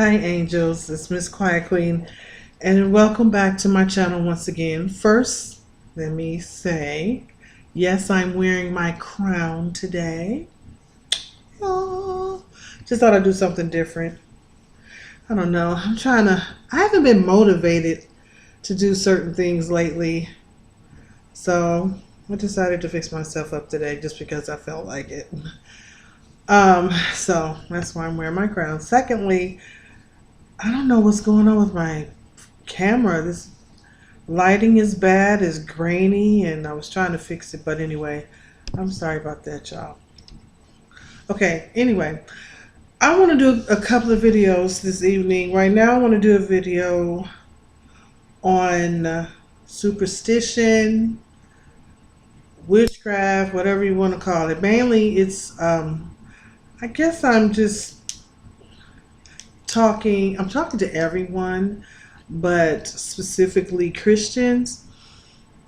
Hi angels, it's Miss Quiet Queen and welcome back to my channel once again. First, let me say, yes, I'm wearing my crown today. Oh, just thought I'd do something different. I don't know, I haven't been motivated to do certain things lately. So I decided to fix myself up today just because I felt like it. So that's why I'm wearing my crown. Secondly, I don't know what's going on with my camera. This lighting is bad, it's grainy, and I was trying to fix it, but anyway, I'm sorry about that, y'all. Okay, anyway, I want to do a couple of videos this evening. Right now, I want to do a video on superstition, witchcraft, whatever you want to call it. Mainly, I guess I'm talking to everyone, but specifically Christians,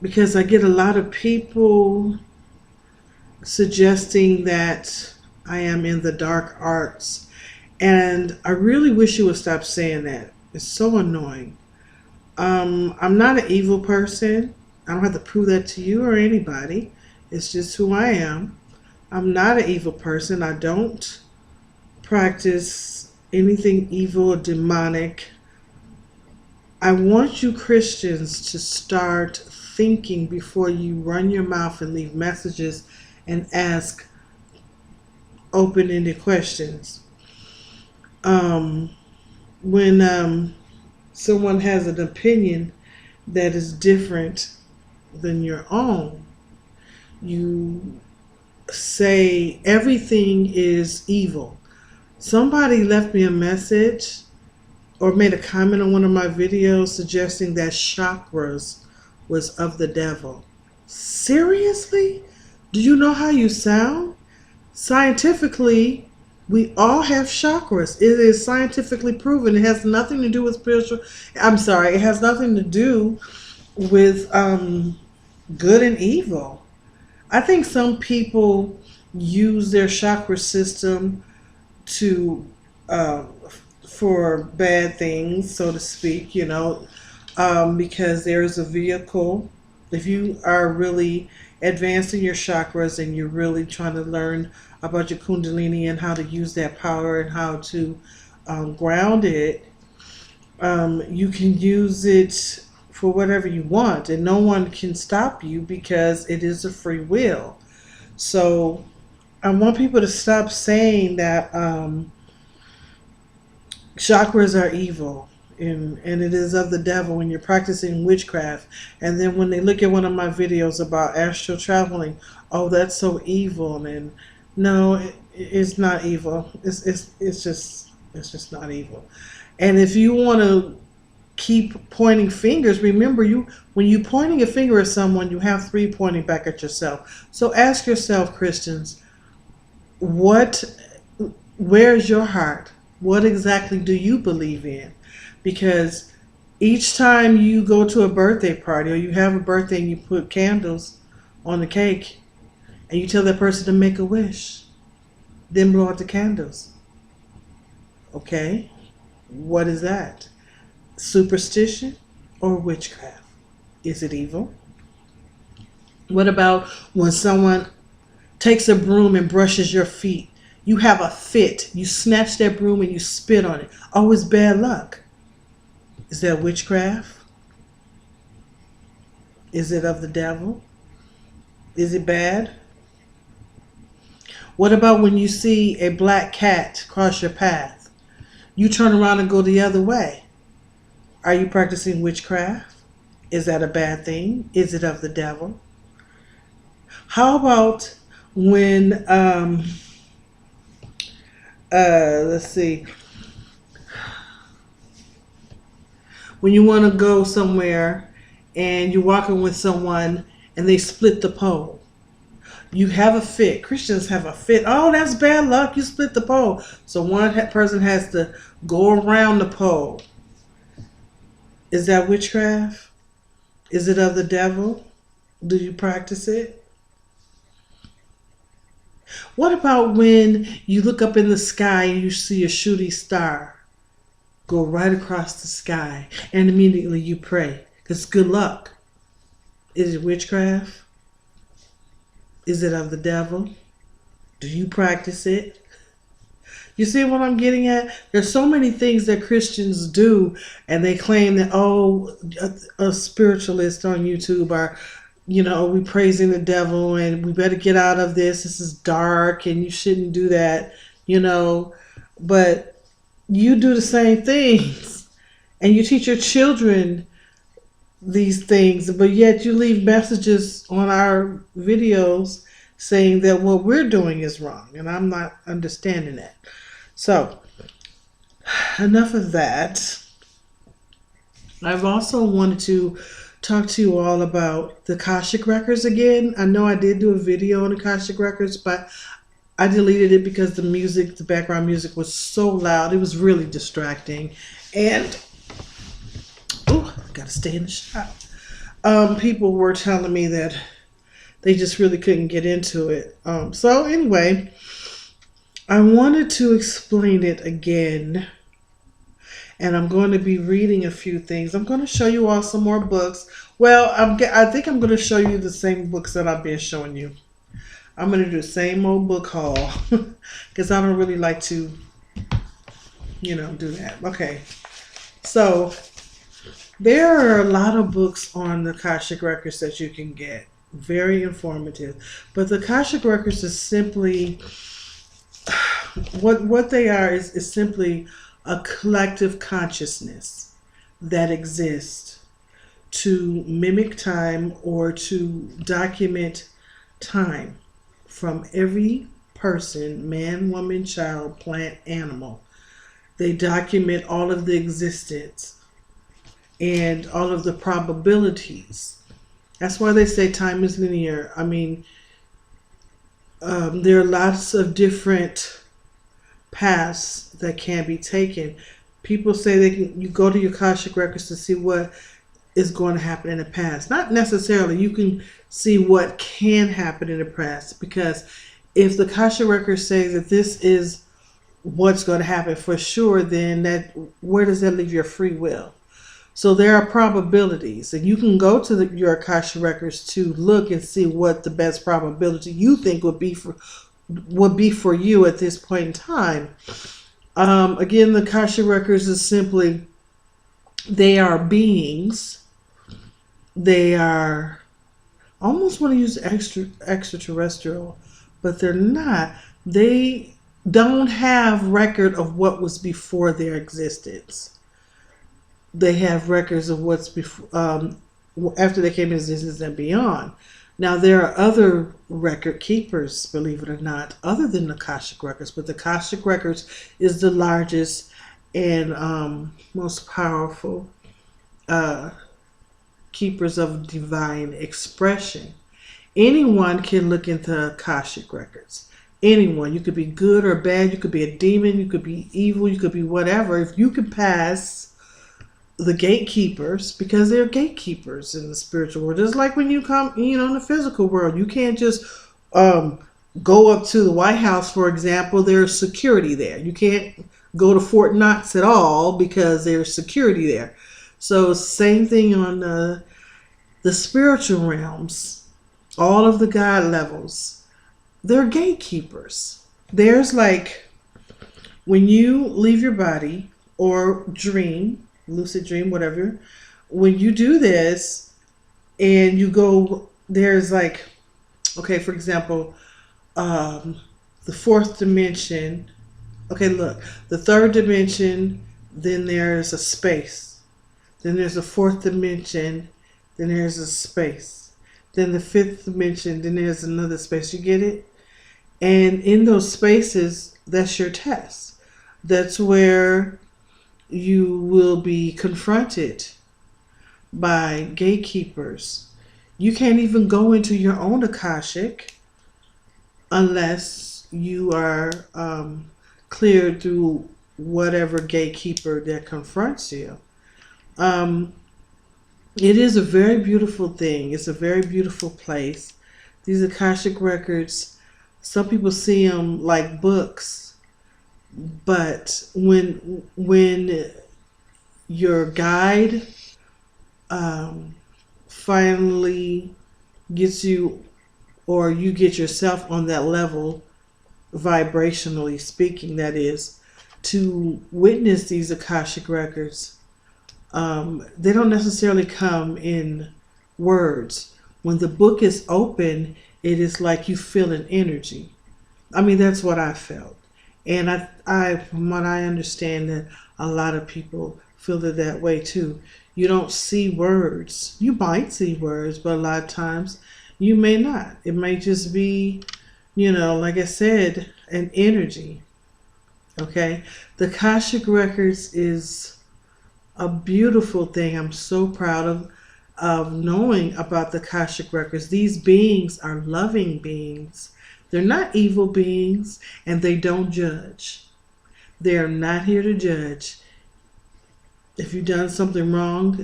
because I get a lot of people suggesting that I am in the dark arts. And I really wish you would stop saying that. It's so annoying. I'm not an evil person. I don't have to prove that to you or anybody. It's just who I am. I'm not an evil person. I don't practice anything evil or demonic. I want you Christians to start thinking before you run your mouth and leave messages and ask open-ended questions. When someone has an opinion that is different than your own, you say everything is evil. Somebody left me a message or made a comment on one of my videos suggesting that chakras was of the devil. Seriously? Do you know how you sound? Scientifically, we all have chakras. It is scientifically proven. It has nothing to do with it has nothing to do with good and evil. I think some people use their chakra system to for bad things, so to speak, because there's a vehicle. If you are really advancing your chakras and you're really trying to learn about your kundalini and how to use that power and how to ground it, you can use it for whatever you want, and no one can stop you because it is a free will. So I want people to stop saying that chakras are evil and it is of the devil when you're practicing witchcraft. And then when they look at one of my videos about astral traveling, oh, that's so evil. And no, it's not evil. It's just not evil. And if you want to keep pointing fingers, remember, when you're pointing a finger at someone, you have three pointing back at yourself. So ask yourself, Christians, where's your heart? What exactly do you believe in? Because each time you go to a birthday party or you have a birthday and you put candles on the cake and you tell that person to make a wish, then blow out the candles. Okay? What is that? Superstition or witchcraft? Is it evil? What about when someone takes a broom and brushes your feet? You have a fit. You snatch that broom and you spit on it. Oh, it's bad luck. Is that witchcraft? Is it of the devil? Is it bad? What about when you see a black cat cross your path? You turn around and go the other way. Are you practicing witchcraft? Is that a bad thing? Is it of the devil? How about when, let's see, when you want to go somewhere and you're walking with someone and they split the pole? You have a fit. Christians have a fit. Oh, that's bad luck. You split the pole. So one person has to go around the pole. Is that witchcraft? Is it of the devil? Do you practice it? What about when you look up in the sky and you see a shooting star? go right across the sky, and immediately you pray. Because good luck. Is it witchcraft? Is it of the devil? Do you practice it? You see what I'm getting at? There's so many things that Christians do, and they claim that, oh, a spiritualist on YouTube are, we praising the devil, and we better get out of this. This is dark, and you shouldn't do that, But you do the same things, and you teach your children these things, but yet you leave messages on our videos saying that what we're doing is wrong, and I'm not understanding that. So, enough of that. I've also wanted to talk to you all about the Akashic Records again. I know I did do a video on the Akashic Records, but I deleted it because the background music was so loud. It was really distracting. And, gotta stay in the shop. People were telling me that they just really couldn't get into it. So anyway, I wanted to explain it again, and I'm going to be reading a few things. I'm going to show you all some more books. Well, I think I'm going to show you the same books that I've been showing you. I'm going to do the same old book haul because I don't really like to, do that. Okay, so there are a lot of books on the Akashic Records that you can get. Very informative. But the Akashic Records is simply, what they are is simply a collective consciousness that exists to mimic time or to document time from every person, man, woman, child, plant, animal. They document all of the existence and all of the probabilities. That's why they say time is linear. I mean, there are lots of different paths that can be taken. People say you go to your Akashic Records to see what is going to happen in the past. Not necessarily. You can see what can happen in the past, because if the Akashic Records says that this is what's going to happen for sure, then where does that leave your free will? So there are probabilities, and you can go to your Akashic Records to look and see what the best probability you think would be for you at this point in time. Again, the Akashic Records is simply, they are beings. They are, I almost want to use extraterrestrial, but they're not. They don't have record of what was before their existence. They have records of what's before, after they came into existence and beyond. Now, there are other record keepers, believe it or not, other than the Akashic Records, but the Akashic Records is the largest and most powerful keepers of divine expression. Anyone can look into Akashic Records. Anyone. You could be good or bad. You could be a demon. You could be evil. You could be whatever. If you could pass the gatekeepers, because they're gatekeepers in the spiritual world. Just like when you come, in the physical world, you can't just go up to the White House, for example. There's security there. You can't go to Fort Knox at all because there's security there. So same thing on the spiritual realms. All of the God levels, they're gatekeepers. There's like, when you leave your body or dream, lucid dream, whatever, when you do this and you go, there's like, okay, for example, the fourth dimension. Okay, look, the third dimension, then there's a space. Then there's a fourth dimension, then there's a space. Then the fifth dimension, then there's another space. You get it? And in those spaces, that's your test. That's where you will be confronted by gatekeepers. You can't even go into your own Akashic unless you are cleared through whatever gatekeeper that confronts you. It is a very beautiful thing. It's a very beautiful place. These Akashic Records, some people see them like books. But when your guide finally gets you, or you get yourself on that level, vibrationally speaking, that is, to witness these Akashic records. They don't necessarily come in words. When the book is open, it is like you feel an energy. I mean, that's what I felt. And from what I understand, that a lot of people feel it that way too. You don't see words. You might see words, but a lot of times you may not. It may just be, like I said, an energy. Okay? The Akashic Records is a beautiful thing. I'm so proud of knowing about the Akashic Records. These beings are loving beings. They're not evil beings, and they don't judge. They're not here to judge. If you've done something wrong,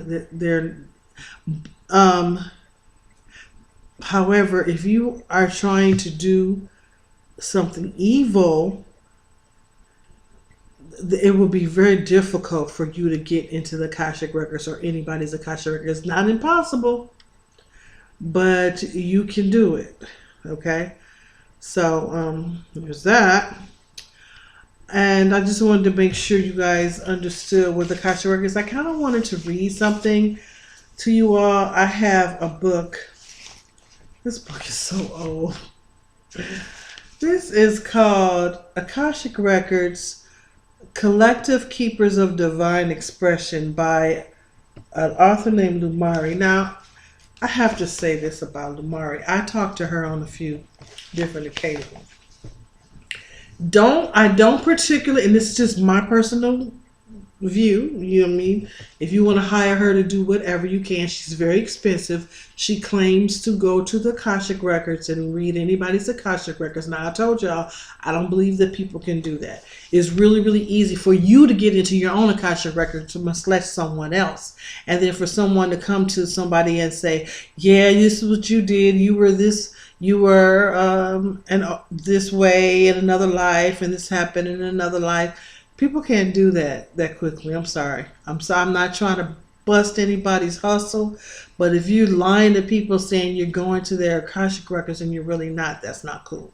however, if you are trying to do something evil, it will be very difficult for you to get into the Akashic Records or anybody's Akashic Records. Not impossible, but you can do it. Okay? So, there's that. And I just wanted to make sure you guys understood what the Akashic Records. I kind of wanted to read something to you all. I have a book. This book is so old. This is called Akashic Records, Collective Keepers of Divine Expression by an author named Lumari. Now, I have to say this about Lumari. I talked to her on a few different occasions. I don't particularly, and this is just my personal view, you know what I mean? If you want to hire her to do whatever, you can. She's very expensive. She claims to go to the Akashic Records and read anybody's Akashic Records. Now, I told y'all, I don't believe that people can do that. It's really, really easy for you to get into your own Akashic Record to mislead someone else. And then for someone to come to somebody and say, yeah, this is what you did. You were this this way in another life, and this happened in another life. People can't do that quickly. I'm sorry. I'm not trying to bust anybody's hustle, but if you're lying to people saying you're going to their Akashic Records and you're really not, that's not cool.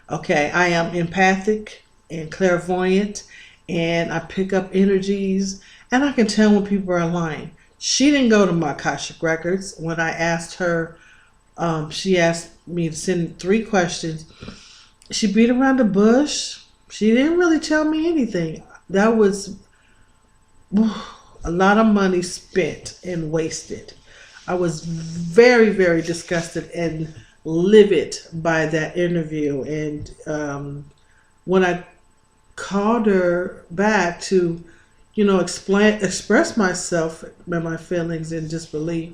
Okay, I am empathic and clairvoyant, and I pick up energies, and I can tell when people are lying. She didn't go to my Akashic Records. When I asked her, she asked me to send 3 questions. She beat around the bush. She didn't really tell me anything. That was a lot of money spent and wasted. I was very, very disgusted and livid by that interview. And when I called her back to, express myself and my feelings in disbelief,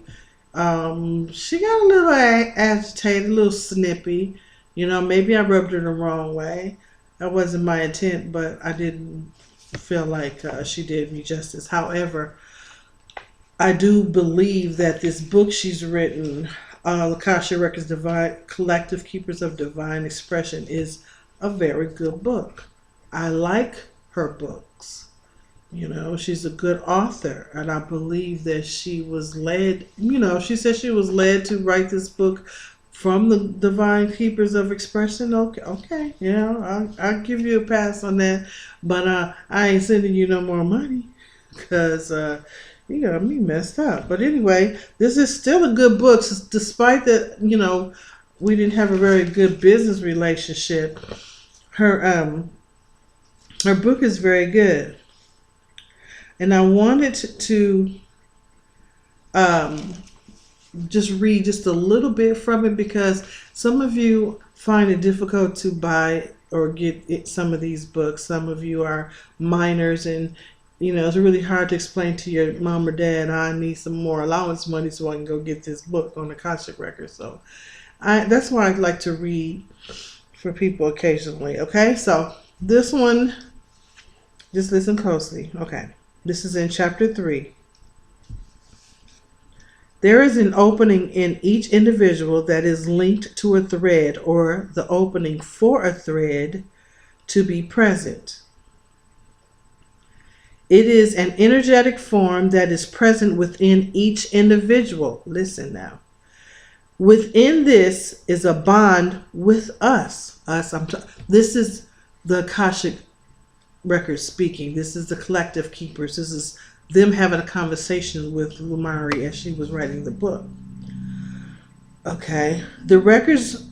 she got a little agitated, a little snippy. Maybe I rubbed her the wrong way. That wasn't my intent, but I didn't feel like she did me justice. However, I do believe that this book she's written, Akashic Records, Collective Keepers of Divine Expression, is a very good book. I like her books. She's a good author, and I believe that she was led, she said she was led to write this book from the Divine Keepers of Expression. Okay, I'll give you a pass on that, but I ain't sending you no more money because you got me messed up. But anyway, this is still a good book, despite that we didn't have a very good business relationship. Her book is very good, and I wanted to just read just a little bit from it, because some of you find it difficult to buy or get some of these books. Some of you are minors, and it's really hard to explain to your mom or dad, I need some more allowance money so I can go get this book on the Akashic Records. So that's why I like to read for people occasionally. Okay, so this one, just listen closely. Okay, this is in chapter 3. There is an opening in each individual that is linked to a thread, or the opening for a thread to be present. It is an energetic form that is present within each individual. Listen now. Within this is a bond with us. This is the Akashic Records speaking. This is the collective keepers. This is them having a conversation with Lumari as she was writing the book. Okay. The records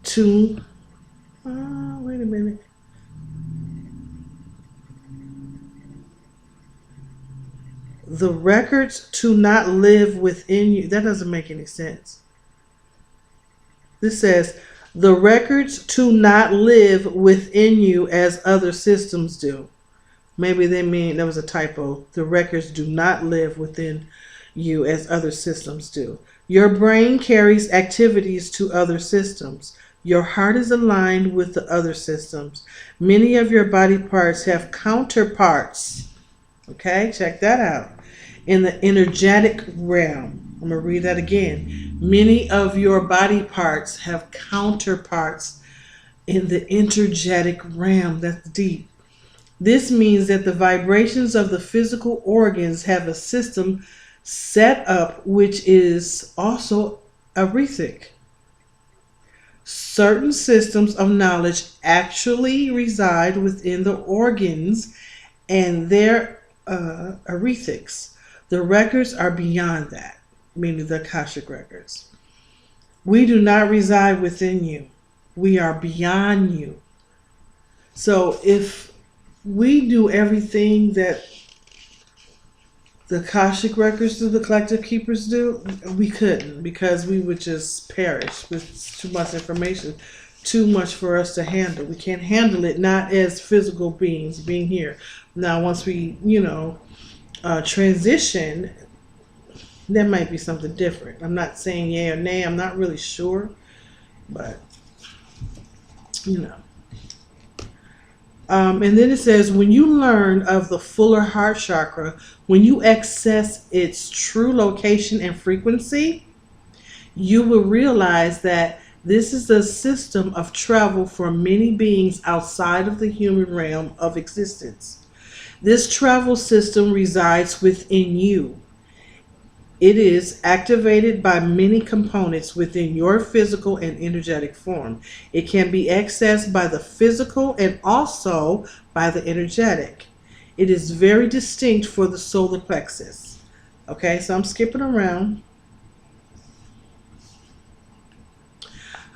to... wait a minute. The records to not live within you. That doesn't make any sense. This says, the records to not live within you as other systems do. Maybe they mean, that was a typo. The records do not live within you as other systems do. Your brain carries activities to other systems. Your heart is aligned with the other systems. Many of your body parts have counterparts. Okay, check that out. In the energetic realm. I'm going to read that again. Many of your body parts have counterparts in the energetic realm. That's deep. This means that the vibrations of the physical organs have a system set up which is also arithmetic. Certain systems of knowledge actually reside within the organs and their arithmetics. The records are beyond that, meaning the Akashic records. We do not reside within you. We are beyond you. So if we do everything that the Akashic records do, the collective keepers do, we couldn't, because we would just perish with too much information, too much for us to handle. We can't handle it, not as physical beings being here. Now, once we, transition, there might be something different. I'm not saying yay or nay. I'm not really sure, but and then it says, when you learn of the fuller heart chakra, when you access its true location and frequency, you will realize that this is a system of travel for many beings outside of the human realm of existence. This travel system resides within you. It is activated by many components within your physical and energetic form. It can be accessed by the physical and also by the energetic. It is very distinct for the solar plexus. Okay, so I'm skipping around.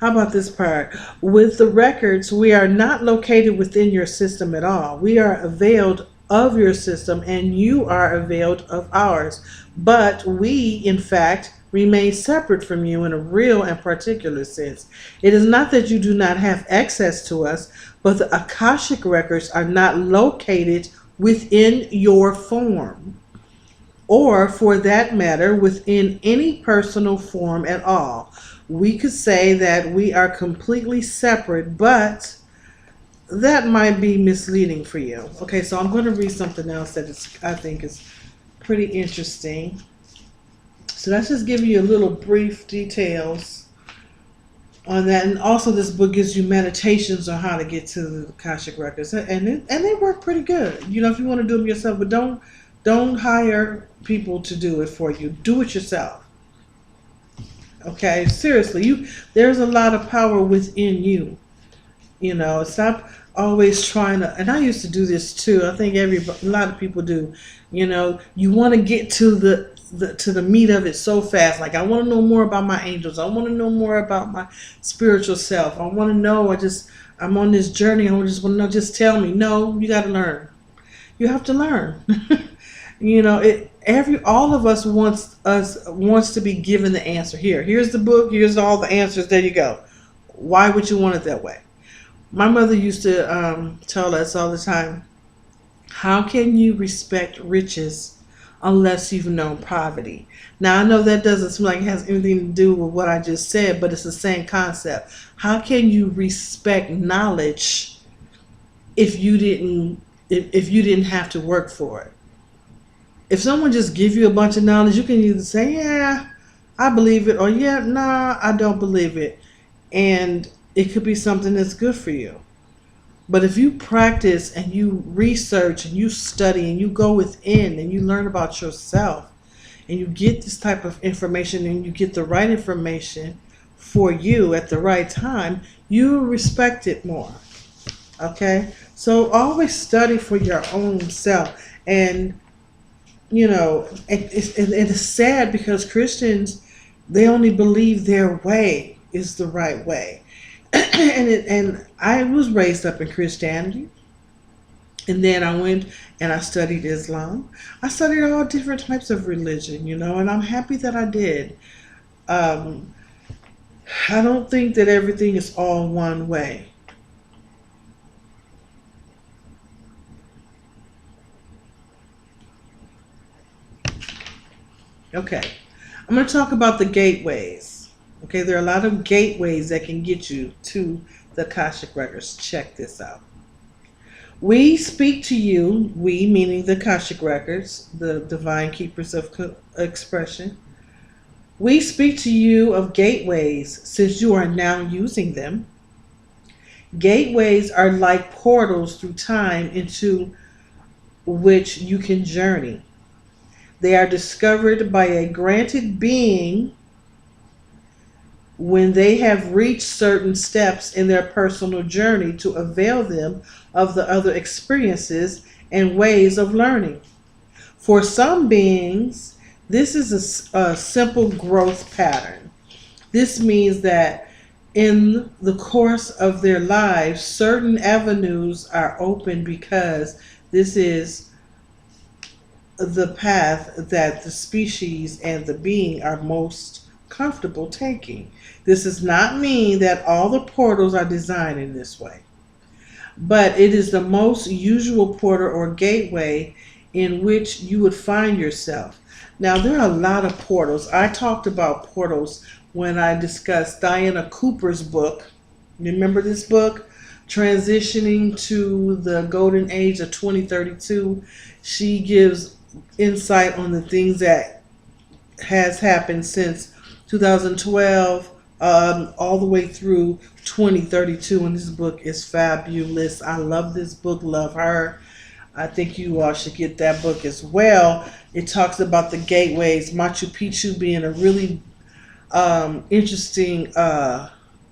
How about this part? With the records, we are not located within your system at all. We are availed of your system and you are availed of ours. But we, in fact, remain separate from you in a real and particular sense. It is not that you do not have access to us, but the Akashic records are not located within your form, or for that matter, within any personal form at all. We could say that we are completely separate, but that might be misleading for you. Okay, so I'm going to read something else that I think is pretty interesting. So that's just giving you a little brief details on that. And also this book gives you meditations on how to get to the Akashic records. And they work pretty good. If you want to do them yourself, but don't hire people to do it for you. Do it yourself. Okay, seriously, there's a lot of power within you. Stop always trying to, and I used to do this too. I think a lot of people do. You want to get to the meat of it so fast. Like, I want to know more about my angels. I want to know more about my spiritual self. I want to know. I'm on this journey. I just want to know. Just tell me. No, you got to learn. You have to learn. All of us wants to be given the answer. Here's the book. Here's all the answers. There you go. Why would you want it that way? My mother used to tell us all the time, how can you respect riches unless you've known poverty? Now, I know that doesn't seem like it has anything to do with what I just said, but it's the same concept. How can you respect knowledge if you didn't have to work for it? If someone just gives you a bunch of knowledge, you can either say, yeah, I believe it, or yeah, nah, I don't believe it. And it could be something that's good for you. But if you practice and you research and you study and you go within and you learn about yourself and you get this type of information and you get the right information for you at the right time, you respect it more. Okay? So always study for your own self. And, it's sad because Christians, they only believe their way is the right way. And I was raised up in Christianity. And then I went and I studied Islam. I studied all different types of religion, and I'm happy that I did. Um, I don't think that everything is all one way. Okay, I'm going to talk about the gateways. Okay, there are a lot of gateways that can get you to the Akashic Records. Check this out. We speak to you, we meaning the Akashic Records, the divine keepers of expression. We speak to you of gateways since you are now using them. Gateways are like portals through time into which you can journey. They are discovered by a granted being when they have reached certain steps in their personal journey to avail them of the other experiences and ways of learning. For some beings, this is a simple growth pattern. This means that in the course of their lives, certain avenues are open because this is the path that the species and the being are most comfortable taking. This does not mean that all the portals are designed in this way, but it is the most usual portal or gateway in which you would find yourself. Now, there are a lot of portals. I talked about portals when I discussed Diana Cooper's book. Remember this book, Transitioning to the Golden Age of 2032? She gives insight on the things that has happened since 2012 all the way through 2032, and this book is fabulous. I love this book, love her. I think you all should get that book as well. It talks about the gateways, Machu Picchu being a really interesting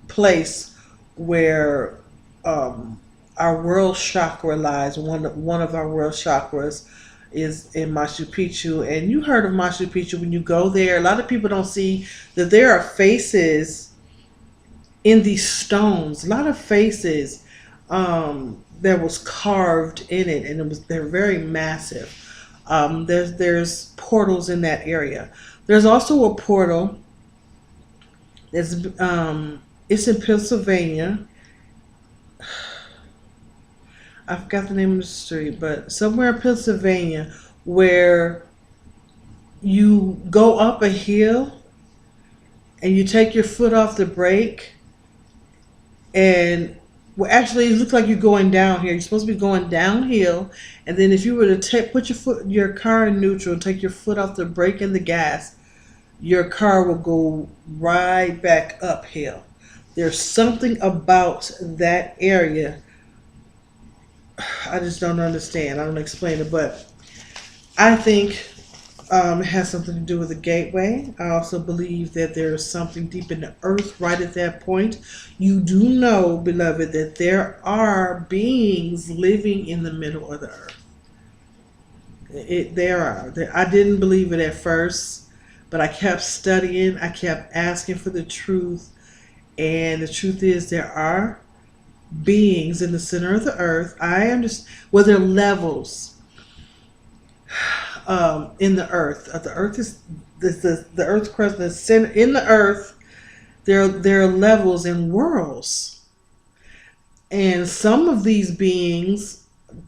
place where our world chakra lies. One of our world chakras is in Machu Picchu. And you heard of Machu Picchu. When you go there, a lot of people don't see that there are faces in these stones. A lot of faces that was carved in it, and they're very massive. There's portals in that area. There's also a portal that's it's in Pennsylvania. I forgot the name of the street, but somewhere in Pennsylvania where you go up a hill and you take your foot off the brake, and well, actually, it looks like you're going down here. You're supposed to be going downhill, and then if you were to put your car in neutral, and take your foot off the brake and the gas, your car will go right back uphill. There's something about that area I just don't understand. I don't explain it, but I think it has something to do with the gateway. I also believe that there is something deep in the earth right at that point. You do know, beloved, that there are beings living in the middle of the earth. There are. I didn't believe it at first, but I kept studying. I kept asking for the truth. And the truth is there are beings in the center of the earth. I understand. Well, there are levels in the earth. The earth is the earth's crust. The center in the earth. There are levels and worlds, and some of these beings,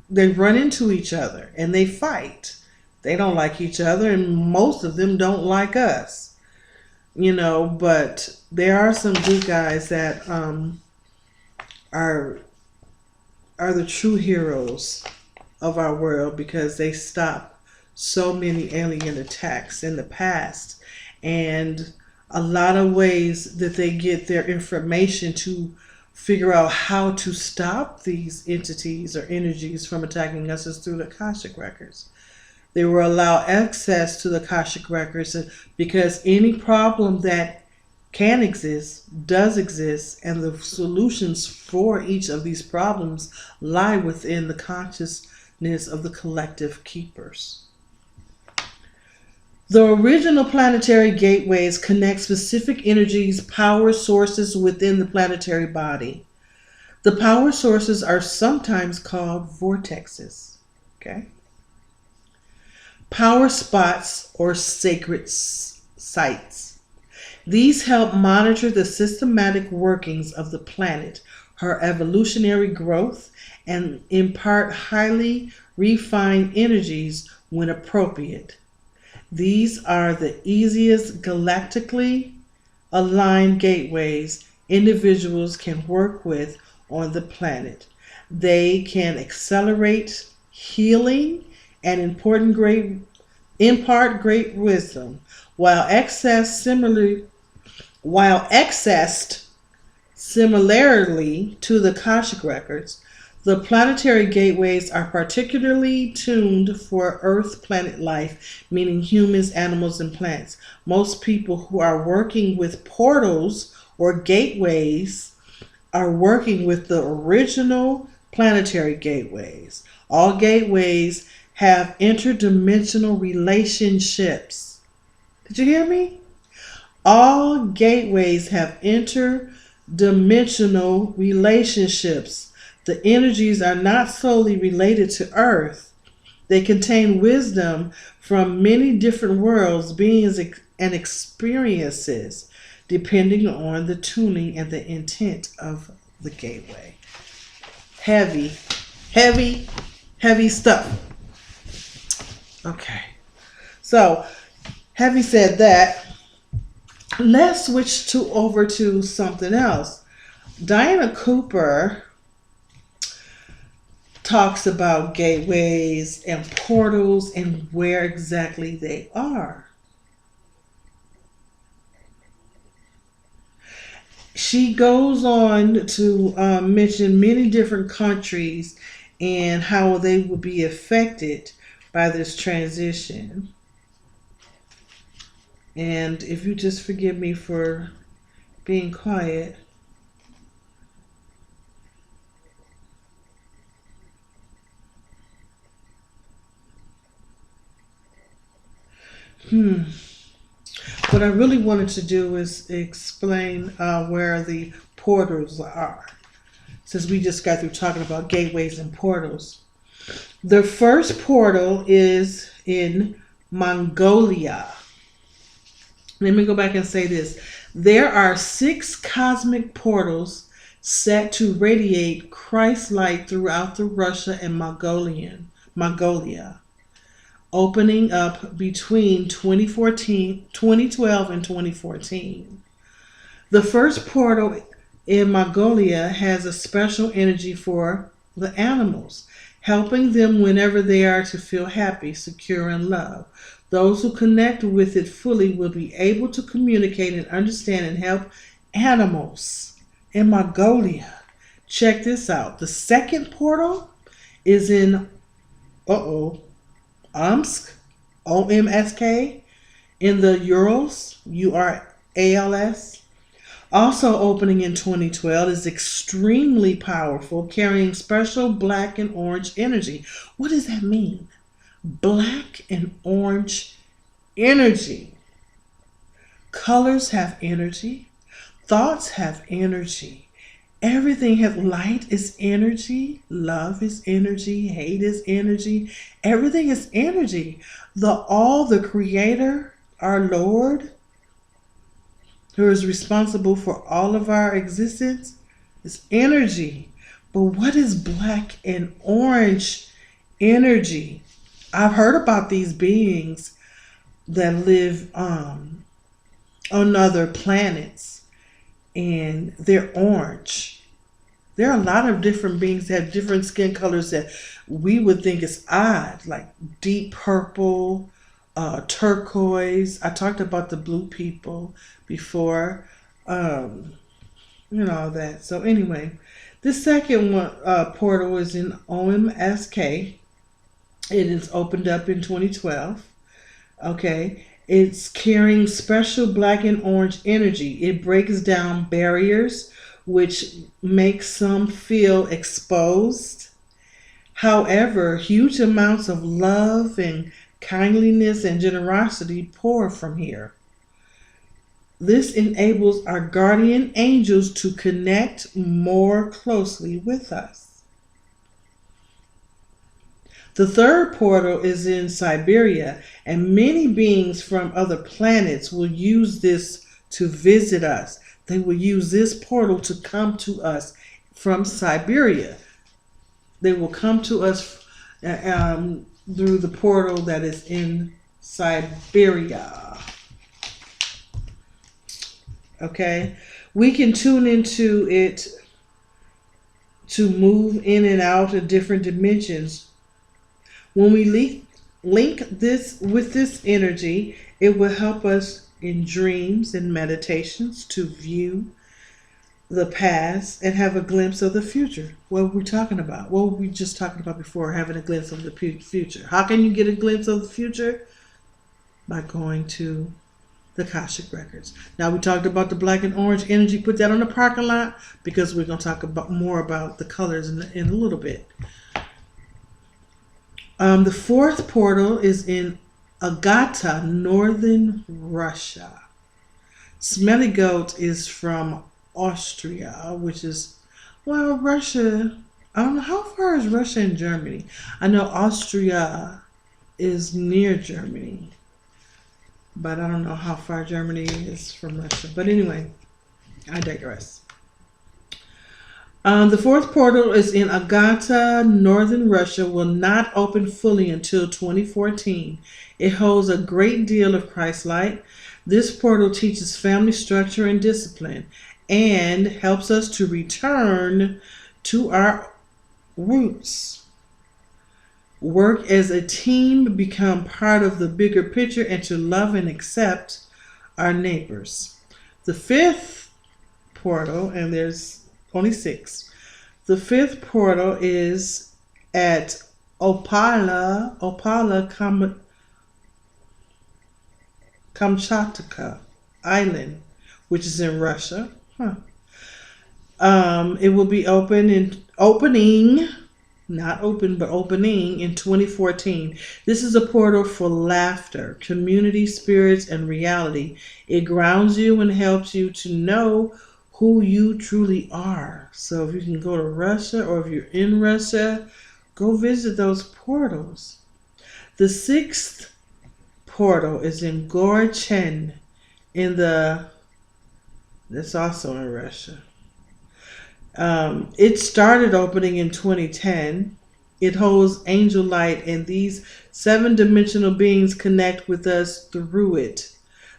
they run into each other and they fight. They don't like each other, and most of them don't like us. But there are some good guys that are the true heroes of our world because they stop so many alien attacks in the past, and a lot of ways that they get their information to figure out how to stop these entities or energies from attacking us is through the Akashic records. They will allow access to the Akashic records because any problem that can exist does exist, and the solutions for each of these problems lie within the consciousness of the collective keepers. The original planetary gateways connect specific energies, power sources within the planetary body. The power sources are sometimes called vortexes. Okay? Power spots or sacred sites. These help monitor the systematic workings of the planet, her evolutionary growth, and impart highly refined energies when appropriate. These are the easiest galactically aligned gateways individuals can work with on the planet. They can accelerate healing and impart great wisdom, while accessed similarly to the Akashic records. The planetary gateways are particularly tuned for Earth planet life, meaning humans, animals, and plants. Most people who are working with portals or gateways are working with the original planetary gateways. All gateways have interdimensional relationships. Did you hear me? All gateways have interdimensional relationships. The energies are not solely related to Earth. They contain wisdom from many different worlds, beings, and experiences, depending on the tuning and the intent of the gateway. Heavy, heavy, heavy stuff. Okay. So, having said that, let's switch over to something else. Diana Cooper talks about gateways and portals and where exactly they are. She goes on to mention many different countries and how they will be affected by this transition. And if you just forgive me for being quiet. What I really wanted to do is explain where the portals are, since we just got through talking about gateways and portals. The first portal is in Mongolia. Let me go back and say this. There are 6 cosmic portals set to radiate Christ light throughout the Russia and Mongolia, opening up between 2012 and 2014. The first portal in Mongolia has a special energy for the animals, helping them whenever they are to feel happy, secure, and loved. Those who connect with it fully will be able to communicate and understand and help animals in Mongolia. Check this out. The second portal is in Omsk, OMSK, in the Urals, URALS. Also opening in 2012, is extremely powerful, carrying special black and orange energy. What does that mean? Black and orange energy. Colors have energy. Thoughts have energy. Everything has light is energy. Love is energy. Hate is energy. Everything is energy. The Creator, our Lord, who is responsible for all of our existence, is energy. But what is black and orange energy? I've heard about these beings that live on other planets, and they're orange. There are a lot of different beings that have different skin colors that we would think is odd, like deep purple, turquoise. I talked about the blue people before. and all that. So anyway, the second one portal is in OMSK. It is opened up in 2012. Okay. It's carrying special black and orange energy. It breaks down barriers, which makes some feel exposed. However, huge amounts of love and kindliness and generosity pour from here. This enables our guardian angels to connect more closely with us. The third portal is in Siberia, and many beings from other planets will use this to visit us. They will use this portal to come to us from Siberia. They will come to us through the portal that is in Siberia. Okay? We can tune into it to move in and out of different dimensions. When we link this with this energy, it will help us in dreams and meditations to view the past and have a glimpse of the future. What were we talking about? What were we just talking about before, having a glimpse of the future? How can you get a glimpse of the future? By going to the Akashic Records. Now, we talked about the black and orange energy. Put that on the parking lot because we're going to talk about more about the colors in a little bit. The fourth portal is in Agata, northern Russia. Smelly Goat is from Austria, which is, well, Russia. I don't know, how far is Russia and Germany? I know Austria is near Germany, but I don't know how far Germany is from Russia. But anyway, I digress. The fourth portal is in Agata, northern Russia, will not open fully until 2014. It holds a great deal of Christ light. This portal teaches family structure and discipline and helps us to return to our roots. Work as a team, become part of the bigger picture, and to love and accept our neighbors. The fifth portal, and there's only 6. The fifth portal is at Opala, Kamchatka Island, which is in Russia. It will be opening in 2014. This is a portal for laughter, community, spirits, and reality. It grounds you and helps you to know who you truly are. So if you can go to Russia, or if you're in Russia, go visit those portals. The sixth portal is in Gorchen that's also in Russia. It started opening in 2010. It holds angel light, and these 7-dimensional beings connect with us through it.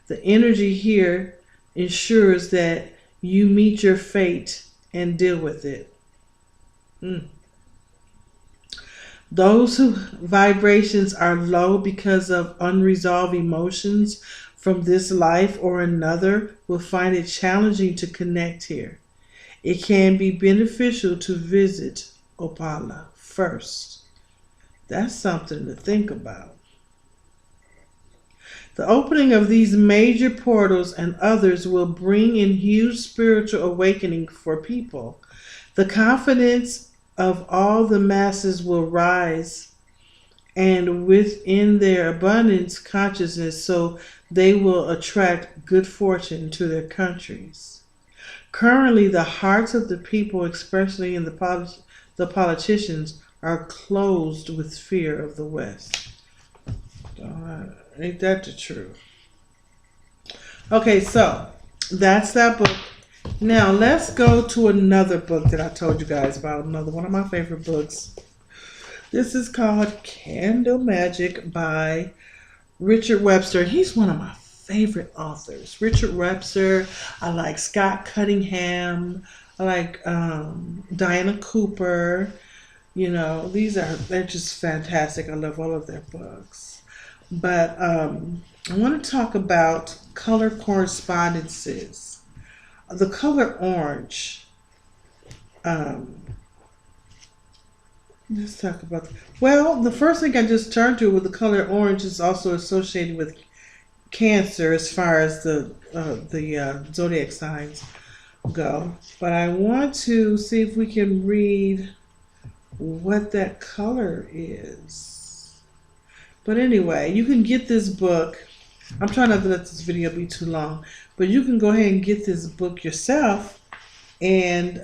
The energy here ensures that you meet your fate and deal with it. Those whose vibrations are low because of unresolved emotions from this life or another will find it challenging to connect here. It can be beneficial to visit Opala first. That's something to think about. The opening of these major portals and others will bring in huge spiritual awakening for people. The confidence of all the masses will rise, and within their abundance consciousness, so they will attract good fortune to their countries. Currently, the hearts of the people, especially in the politicians, are closed with fear of the West. Ain't that the truth? Okay, so that's that book. Now let's go to another book that I told you guys about. Another one of my favorite books. This is called Candle Magic by Richard Webster. He's one of my favorite authors. Richard Webster. I like Scott Cunningham. I like Diana Cooper. You know, they're just fantastic. I love all of their books. But I want to talk about color correspondences. The color orange. Um, let's talk about. Well, the first thing I just turned to with the color orange is also associated with Cancer as far as the zodiac signs go. But I want to see if we can read what that color is. But anyway, you can get this book. I'm trying not to let this video be too long, but you can go ahead and get this book yourself and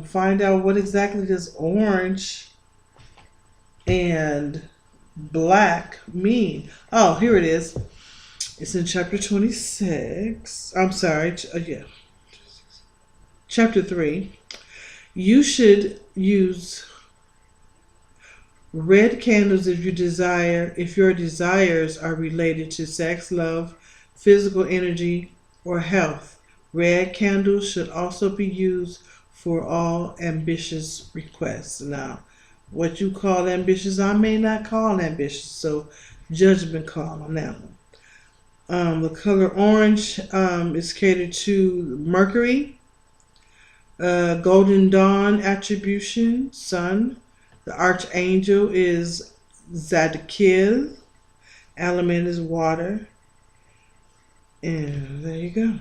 find out what exactly does orange and black mean. Oh, here it is. It's in chapter 26. I'm sorry. Yeah. Chapter 3. You should use red candles if your desires are related to sex, love, physical energy, or health. Red candles should also be used for all ambitious requests. Now, what you call ambitious, I may not call ambitious, so judgment call on that one. The color orange is catered to Mercury, Golden Dawn attribution, Sun. The archangel is Zadkiel. Element is water. And there you go.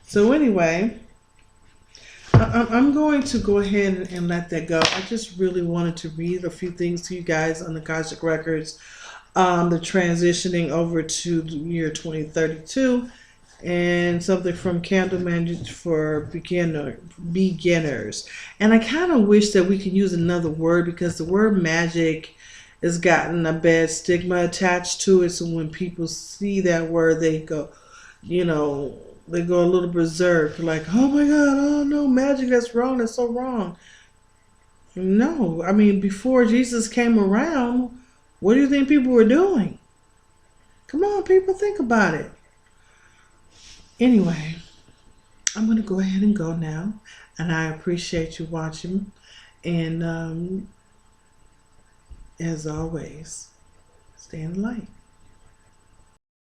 So anyway, I'm going to go ahead and let that go. I just really wanted to read a few things to you guys on the Akashic Records. The transitioning over to the year 2032, and something from Candle Magic for beginners. And I kind of wish that we could use another word, because the word magic has gotten a bad stigma attached to it. So when people see that word, they go, they go a little berserk, like, oh my God, oh no, magic, that's wrong, that's so wrong. No, I mean, before Jesus came around, what do you think people were doing? Come on, people, think about it. Anyway, I'm going to go ahead and go now. And I appreciate you watching. And as always, stay in the light.